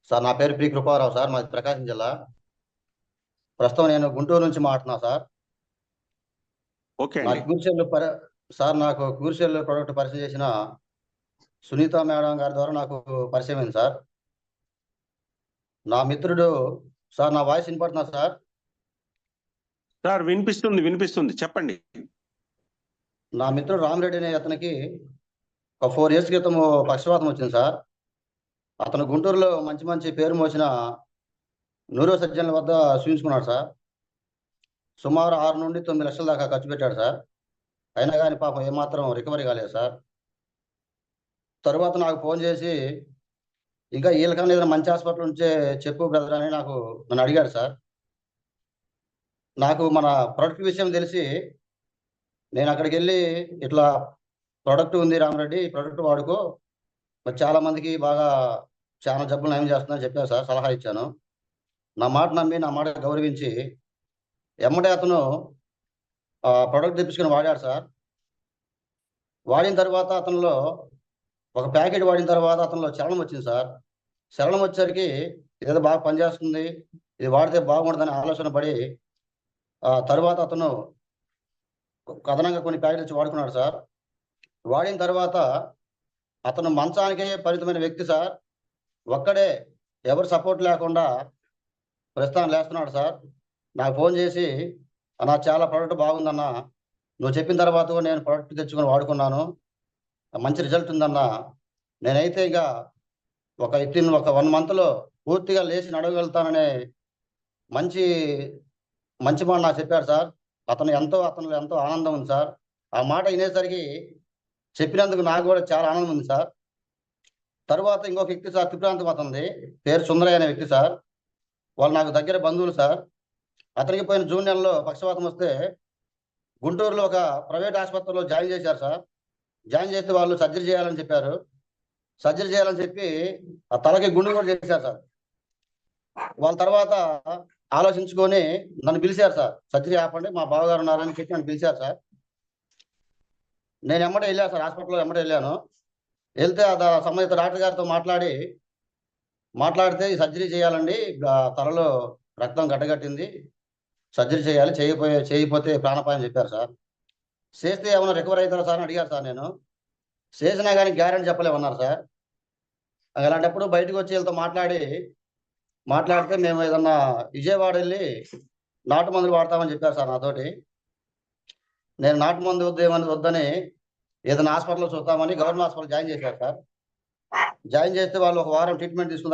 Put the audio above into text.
Sir నా పేరు P Krupa Rao sir, మాది ప్రకాశం జిల్లా. ప్రస్తుతం నేను గుంటూరు నుంచి మాట్లాడుతున్నా సార్. ఓకే నా అండి. నాకు క్యూర్షెల్ ప్రోడక్ట్ పరిచయం చేసిన సునీత మేడం గారి ద్వారా నాకు పరిచయం అయింది సార్. నా మిత్రుడు సార్, నా వాయిస్ వినపడుతున్నా సార్? సార్ వినిపిస్తుంది చెప్పండి. నా మిత్రుడు రామిరెడ్డి అనే అతనికి ఒక 4 years క్రితం పక్షవాతం వచ్చింది సార్. అతను గుంటూరులో మంచి మంచి పేరు మోసిన న్యూరో సర్జన్ల వద్ద చూపించుకున్నాడు సార్. సుమారు 6 నుండి 9 లక్షల దాకా ఖర్చు పెట్టాడు సార్. అయినా కానీ పాపం ఏమాత్రం రికవరీ కాలేదు సార్. తరువాత నాకు ఫోన్ చేసి, ఇంకా వీళ్ళకన్నా ఏదైనా మంచి హాస్పిటల్ ఉంటే చెప్పు బ్రదర్ అని నన్ను అడిగాడు సార్. నాకు మన ప్రొడక్ట్ విషయం తెలిసి నేను అక్కడికి వెళ్ళి, ఇట్లా ప్రోడక్ట్ ఉంది రామరెడ్డి, ఈ ప్రోడక్ట్ వాడుకో, మరి చాలా మందికి బాగా చాలా జబ్బులు నయం చేస్తుందని చెప్పాను సార్, సలహా ఇచ్చాను. నా మాట నమ్మి, నా మాట గౌరవించి ఎమ్మటే అతను ప్రోడక్ట్ తెప్పించుకొని వాడాడు సార్. వాడిన తర్వాత అతనిలో ఒక ప్యాకెట్ వాడిన తర్వాత అతనిలో చలనం వచ్చింది సార్. చలనం వచ్చేసరికి ఇదేదో బాగా పనిచేస్తుంది, ఇది వాడితే బాగుంటుందని ఆలోచన పడి తరువాత అతను అదనంగా కొన్ని ప్యాకెట్లు ఇచ్చి వాడుకున్నాడు సార్. వాడిన తర్వాత అతను మంచానికే పరిమితమైన వ్యక్తి సార్. ఒక్కడే, ఎవరు సపోర్ట్ లేకుండా ప్రస్తుతం లేస్తున్నాడు సార్. నాకు ఫోన్ చేసి, అన్నా చాలా ప్రోడక్ట్ బాగుందన్నా, నువ్వు చెప్పిన తర్వాత నేను ప్రోడక్ట్ తెచ్చుకొని వాడుకున్నాను, మంచి రిజల్ట్ ఉందన్నా, నేనైతే ఇక ఒక 1 monthలో పూర్తిగా లేచి నడవగలుగుతాననే మంచి మంచి మాట నాకు చెప్పాడు సార్. అతనిలో ఎంతో ఆనందం ఉంది సార్. ఆ మాట వినేసరికి చెప్పినందుకు నాకు కూడా చాలా ఆనందం ఉంది సార్. తరువాత ఇంకొక వ్యక్తి సార్, తిప్రాంతం అతనిది, పేరు సుందరయ్య అనే వ్యక్తి సార్. వాళ్ళు నాకు దగ్గర బంధువులు సార్. అతనికి పోయిన జూన్ నెలలో పక్షవాతం వస్తే గుంటూరులో ఒక ప్రైవేట్ ఆసుపత్రిలో జాయిన్ చేశారు సార్. జాయిన్ చేస్తే వాళ్ళు సర్జరీ చేయాలని చెప్పారు. సర్జరీ చేయాలని చెప్పి ఆ తలకి గుండు కూడా చేశారు సార్. వాళ్ళ తర్వాత ఆలోచించుకొని నన్ను పిలిచారు సార్, సర్జరీ ఆపండి, మా బావగారు ఉన్నారని చెప్పి నన్ను పిలిచారు సార్. నేను ఎమ్మటే వెళ్ళాను సార్, హాస్పిటల్లో ఎమ్మటే వెళ్ళాను. వెళ్తే సంబంధిత డాక్టర్ గారితో మాట్లాడితే ఈ సర్జరీ చేయాలండి, తలలో రక్తం గడ్డగట్టింది, సర్జరీ చేయాలి, చేయకపోతే ప్రాణాపాయం చెప్పారు సార్. చేస్తే ఏమైనా రికవర్ అవుతారా సార్ అని అడిగారు సార్. నేను చేసినా కానీ గ్యారెంటీ చెప్పలేమన్నారు సార్. అలాంటప్పుడు బయటకు వచ్చి వీళ్ళతో మాట్లాడితే మేము ఏదన్నా విజయవాడ వెళ్ళి నాటు మందులు వాడతామని చెప్పారు సార్ నాతోటి. నేను నాటు మందు వద్దని ఏదైనా హాస్పిటల్లో చూద్దామని గవర్నమెంట్ హాస్పిటల్ జాయిన్ చేశారు సార్. జాయిన్ చేస్తే వాళ్ళు ఒక వారం ట్రీట్మెంట్ తీసుకున్నారు.